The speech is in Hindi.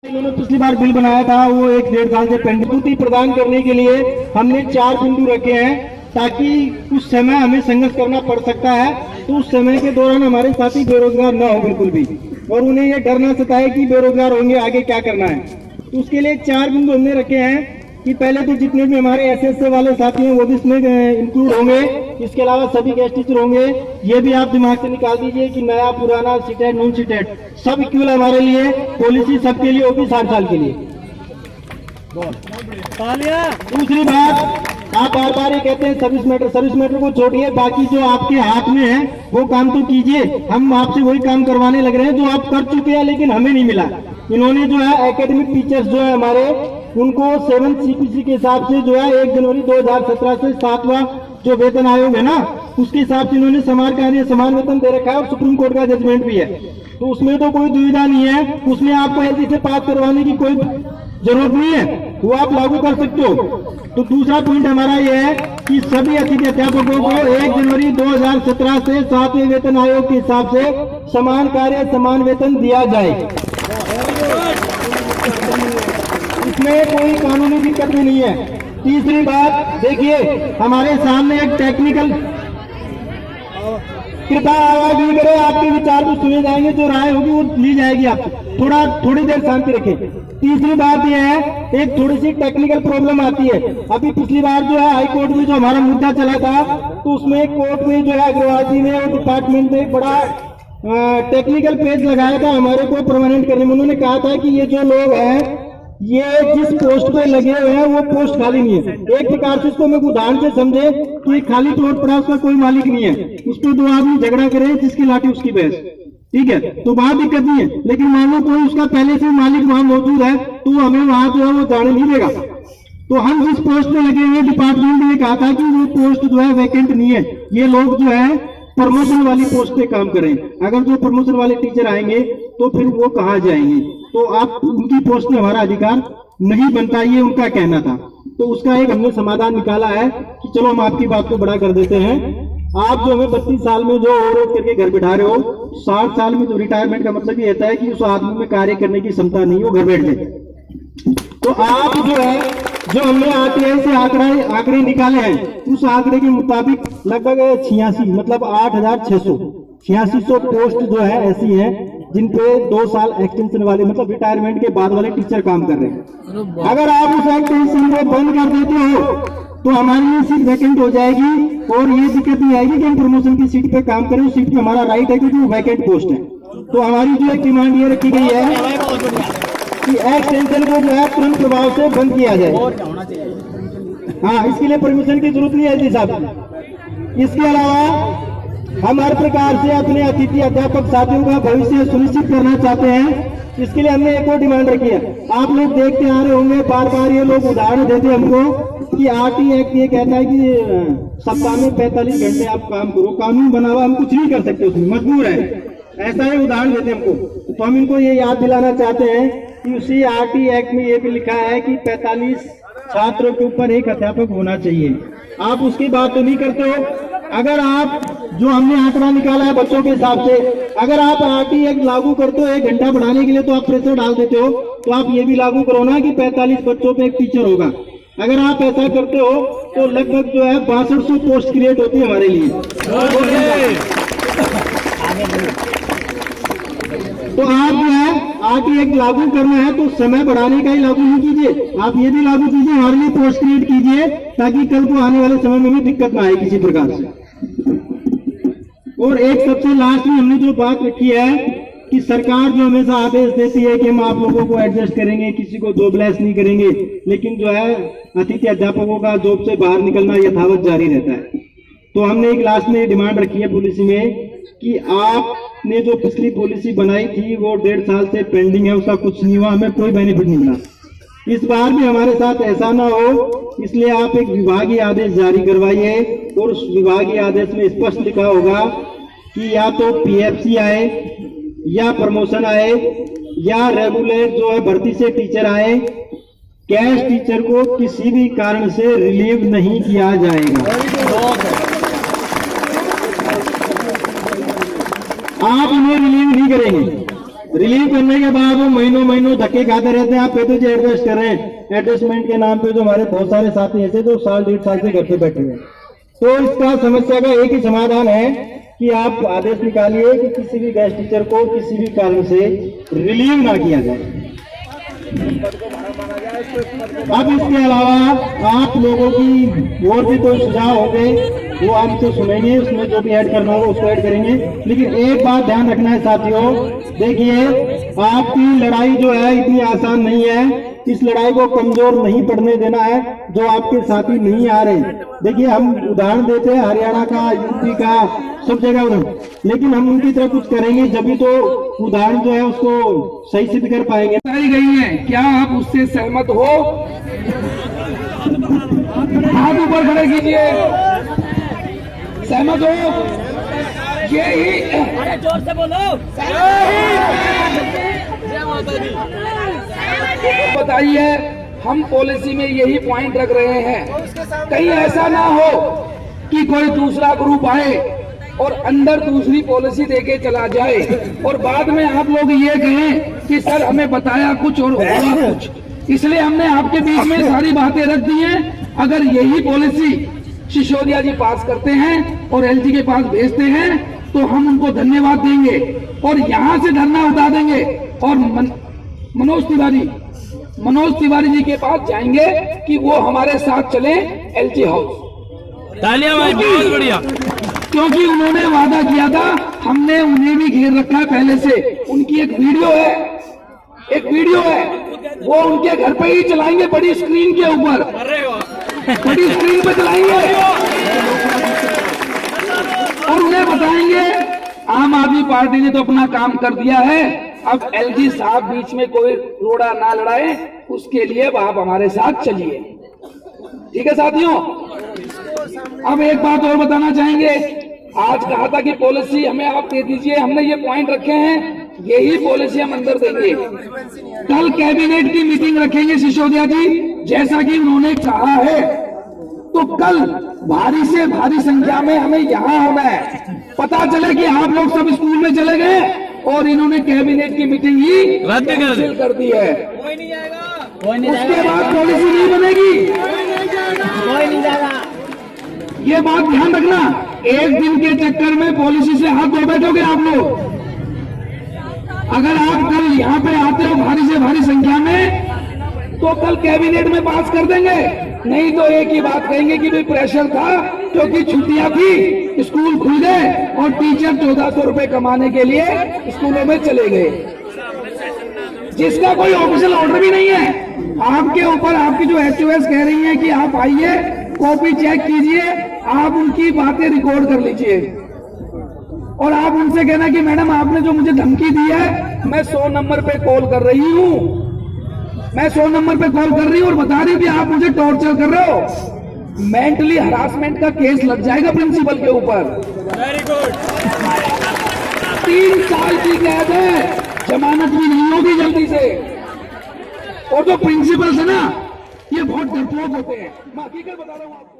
इन्होंने पिछली बार बिल बनाया था, वो 1-1.5 साल से पेंडिंग प्रदान करने के लिए हमने 4 बिंदु रखे हैं ताकि कुछ समय हमें संघर्ष करना पड़ सकता है, तो उस समय के दौरान हमारे साथी बेरोजगार न हो बिल्कुल भी, और उन्हें ये डर न सताए कि बेरोजगार होंगे आगे क्या करना है। तो उसके लिए 4 बिंदु हमने रखे हैं कि पहले तो जितने भी हमारे एसएसए वाले साथी हैं वो भी इसमें इंक्लूड होंगे। इसके अलावा सभी गेस्ट टीचर होंगे। ये भी आप दिमाग से निकाल दीजिए कि नया पुराना सीटेड नॉन सीटेड सब इक्वल हमारे लिए, पॉलिसी सबके लिए होगी 60 साल के लिए। दूसरी बात, आप बार बार ये कहते हैं सर्विस मैटर को छोड़िए, बाकी जो आपके हाथ में है वो काम तो कीजिए। हम आपसे वही काम करवाने लग रहे हैं जो आप कर चुके हैं लेकिन हमें नहीं मिला। इन्होंने जो है एकेडमिक टीचर्स जो है हमारे, उनको 7 CPC के हिसाब से जो है 1 जनवरी 2017 से 7वां जो वेतन आयोग है ना, उसके हिसाब से इन्होंने समान कार्य समान वेतन दे रखा है, और सुप्रीम कोर्ट का जजमेंट भी है, तो उसमें तो कोई दुविधा नहीं है। उसमें आपको ऐसे से पास करवाने की कोई जरूरत नहीं है, वो आप लागू कर सकते हो। तो दूसरा पॉइंट हमारा यह है कि सभी अतिथि अध्यापकों को 1 जनवरी 2017 से 7वें वेतन आयोग के हिसाब से समान कार्य समान वेतन दिया जाए। इसमें कोई कानूनी दिक्कत भी नहीं है। तीसरी बात देखिए, हमारे सामने एक टेक्निकल, कृपया आवाज नहीं करे, आपके विचार भी सुने जाएंगे, जो राय होगी वो ली जाएगी। आपसे थोड़ी देर शांति रखें। तीसरी बात यह है, एक थोड़ी सी टेक्निकल प्रॉब्लम आती है। अभी पिछली बार जो है हाई कोर्ट में जो हमारा मुद्दा चला था, तो उसमें कोर्ट में जो है अग्रवाल जी ने और डिपार्टमेंट ने बड़ा टेक्निकल पेज लगाया था हमारे को परमानेंट करने में। उन्होंने कहा था कि ये जो लोग हैं, ये जिस पोस्ट पे लगे हुए हैं वो पोस्ट खाली नहीं है। एक प्रकार से इसको मैं उदाहरण से समझे कि खाली प्लॉट पड़ा, उसका कोई मालिक नहीं है, उस पर 2 आदमी झगड़ा करे, जिसकी लाठी उसकी भैंस, ठीक है, तो वहां दिक्कत नहीं है। लेकिन मान लो कोई उसका पहले से मालिक वहां मौजूद है, तो हमें वहां जो है वो जाने नहीं देगा। तो हम जिस पोस्ट पे लगे हुए, डिपार्टमेंट ने कहा था कि वो पोस्ट जो है वैकेंट नहीं है, ये लोग जो है प्रमोशन वाली पोस्ट पे काम करें। अगर जो प्रमोशन वाले टीचर आएंगे तो फिर वो कहाँ जाएंगे, तो आप उनकी पोस्ट में हमारा अधिकार नहीं बनता, ये उनका कहना था। तो उसका एक हमने समाधान निकाला है कि चलो हम आपकी बात को बड़ा कर देते हैं। आप जो हमें 32 साल में जो ओवरऑल करके घर बिठा रहे हो, 60 साल में जो रिटायरमेंट का मतलब ये होता है कि उस आदमी में कार्य करने की क्षमता नहीं हो, घर बैठ जाए। तो आप जो है, जो हमने RTI से आंकड़े निकाले हैं, उस आंकड़े के मुताबिक लगभग 86 मतलब 8600 पोस्ट जो है ऐसी हैं जिन पे 2 साल एक्सटेंशन वाले मतलब रिटायरमेंट के बाद वाले टीचर काम कर रहे हैं। अगर आप उस एक्सटेंशन को बंद कर देते हो तो हमारी ये सीट वैकेंट हो जाएगी, और ये दिक्कत नहीं आएगी कि हम प्रमोशन की सीट पे काम करें। उस सीट पे हमारा राइट है क्योंकि वो वैकेंट पोस्ट है। तो हमारी जो एक डिमांड ये रखी गई है कि एक्सटेंशन को जो है तुरंत प्रभाव से बंद किया जाए। हाँ, इसके लिए परमिशन की जरूरत नहीं है जी साहब। इसके अलावा हम हर प्रकार से अपने अतिथि अध्यापक साथियों का भविष्य सुनिश्चित करना चाहते हैं। इसके लिए हमने एक और डिमांड रखी है। आप लोग देखते आ रहे होंगे, बार बार ये लोग उदाहरण देते हमको कि RT एक्ट ये कहता है कि सप्ताह में 45 घंटे आप काम करो। कानून बना हुआ, हम कुछ नहीं कर सकते, उसमें मजबूर है, ऐसा ही उदाहरण देते हमको। तो हम इनको ये याद दिलाना चाहते हैं कि उसी RT एक्ट में ये भी लिखा है कि 45 छात्रों के ऊपर एक अध्यापक होना चाहिए। आप उसकी बात तो नहीं करते हो। अगर आप जो हमने आंकड़ा निकाला है बच्चों के हिसाब से, अगर आप RT एक्ट लागू करते हो 1 घंटा बढ़ाने के लिए, तो आप प्रेशर डाल देते हो, तो आप ये भी लागू करो ना कि 45 बच्चों पे एक टीचर होगा। अगर आप ऐसा करते हो तो लगभग जो है 6200 पोस्ट क्रिएट होती है हमारे लिए। तो आप जो है RT एक्ट लागू करना है तो समय बढ़ाने का ही लागू नहीं कीजिए, आप ये भी लागू कीजिए, हमारे लिए पोस्ट क्रिएट कीजिए, ताकि कल को आने वाले समय में भी दिक्कत ना आए किसी प्रकार से। और एक सबसे लास्ट में हमने जो बात रखी है कि सरकार जो हमेशा आदेश देती है कि हम आप लोगों को एडजस्ट करेंगे, किसी को जॉबलेस नहीं करेंगे, लेकिन जो है अतिथि अध्यापकों का जॉब से बाहर निकलना यथावत जारी रहता है। तो हमने एक लास्ट में डिमांड रखी है पॉलिसी में कि आपने जो पिछली पॉलिसी बनाई थी वो 1.5 साल से पेंडिंग है, उसका कुछ नहीं हुआ, हमें कोई बेनिफिट नहीं मिला। इस बार भी हमारे साथ ऐसा ना हो, इसलिए आप एक विभागीय आदेश जारी करवाइए, और उस विभागीय आदेश में स्पष्ट लिखा होगा कि या तो PFC आए, या प्रमोशन आए, या रेगुलर जो है भर्ती से टीचर आए, कैश टीचर को किसी भी कारण से रिलीव नहीं किया जाएगा। आप उन्हें रिलीव नहीं करेंगे। रिलीव करने के बाद वो महीनों धक्के खाते रहते हैं। आप कहते जो एडजस्ट कर रहे हैं, एडजस्टमेंट के नाम पे जो हमारे बहुत सारे साथी ऐसे तो साल 1.5 साल से घर पे बैठे हुए हैं। तो इसका समस्या का एक ही समाधान है कि आप आदेश निकालिए कि किसी भी गेस्ट टीचर को किसी भी कारण से रिलीव ना किया जाए। अब इसके अलावा आप लोगों की और भी कोई सुझाव होंगे वो आप तो सुनेंगे, उसमें जो भी ऐड करना होगा उसको ऐड करेंगे। लेकिन एक बात ध्यान रखना है साथियों, देखिए आपकी लड़ाई जो है इतनी आसान नहीं है। इस लड़ाई को कमजोर नहीं पड़ने देना है। जो आपके साथी नहीं आ रहे, देखिए हम उदाहरण देते हैं हरियाणा का, यूपी का, सब जगह उधर, लेकिन हम उनकी तरह कुछ करेंगे जब भी तो उदाहरण जो है उसको सही सिद्ध कर पाएंगे। बताई गई है, क्या आप उससे सहमत हो? हाथ ऊपर खड़े कीजिए, सहमत हो? यही जोर से बोलो। बताइए, हम पॉलिसी में यही पॉइंट रख रहे हैं, कहीं ऐसा ना हो कि कोई दूसरा ग्रुप आए और अंदर दूसरी पॉलिसी देके चला जाए और बाद में आप लोग ये कहें कि सर हमें बताया कुछ और हुआ कुछ। इसलिए हमने आपके बीच में सारी बातें रख दी हैं। अगर यही पॉलिसी सिसोदिया जी पास करते हैं और एलजी के पास भेजते हैं तो हम उनको धन्यवाद देंगे और यहाँ से धरना उठा देंगे और मनोज तिवारी जी के पास जाएंगे कि वो हमारे साथ चले एलजी हाउस। तालियां भाई, बहुत बढ़िया। क्योंकि उन्होंने वादा किया था, हमने उन्हें भी घेर रखा है पहले से। उनकी एक वीडियो है, वो उनके घर पे ही चलाएंगे, बड़ी स्क्रीन के ऊपर, बड़ी स्क्रीन पे चलाएंगे और उन्हें बताएंगे आम आदमी पार्टी ने तो अपना काम कर दिया है, अब एलजी साहब बीच में कोई रोड़ा ना लड़ाए, उसके लिए आप हमारे साथ चलिए। ठीक है साथियों, अब एक बात और बताना चाहेंगे। आज कहा था कि पॉलिसी हमें आप दे दीजिए, हमने ये पॉइंट रखे हैं, यही पॉलिसी हम अंदर देंगे। कल कैबिनेट की मीटिंग रखेंगे सिसोदिया जी, जैसा कि उन्होंने कहा है। तो कल भारी से भारी संख्या में हमें यहाँ होना है। पता चले कि आप लोग सब स्कूल में चले गए और इन्होंने कैबिनेट की मीटिंग ही रद्द कर दी है। कोई नहीं जाएगा, उसके बाद पॉलिसी नहीं बनेगी, कोई नहीं जाएगा। ये बात ध्यान रखना। एक दिन के चक्कर में पॉलिसी से हाथ धो बैठोगे आप लोग। अगर आप कल यहाँ पे आते हो भारी से भारी संख्या में तो कल कैबिनेट में पास कर देंगे, नहीं तो एक ही बात कहेंगे कि भाई प्रेशर था क्योंकि छुट्टियां थी, स्कूल खुल गए और टीचर 1400 रुपए कमाने के लिए स्कूलों में चले गए, जिसका कोई ऑफिशियल ऑर्डर भी नहीं है। आपके ऊपर आपकी जो HOS कह रही है कि आप आइए, कॉपी चेक कीजिए, आप उनकी बातें रिकॉर्ड कर लीजिए और आप उनसे कहना कि मैडम आपने जो मुझे धमकी दी है, मैं 100 नंबर पे कॉल कर रही हूँ, मैं 100 नंबर पे कॉल कर रही हूँ और बता रही हूँ कि आप मुझे टॉर्चर कर रहे हो। मेंटली हरासमेंट का केस लग जाएगा प्रिंसिपल के ऊपर। Very good. 3 साल की कैद है, जमानत भी नहीं होगी जल्दी से। और जो प्रिंसिपल है ना, ये बहुत डरपोक होते हैं, मैं हकीकत बता रहा हूँ आपको।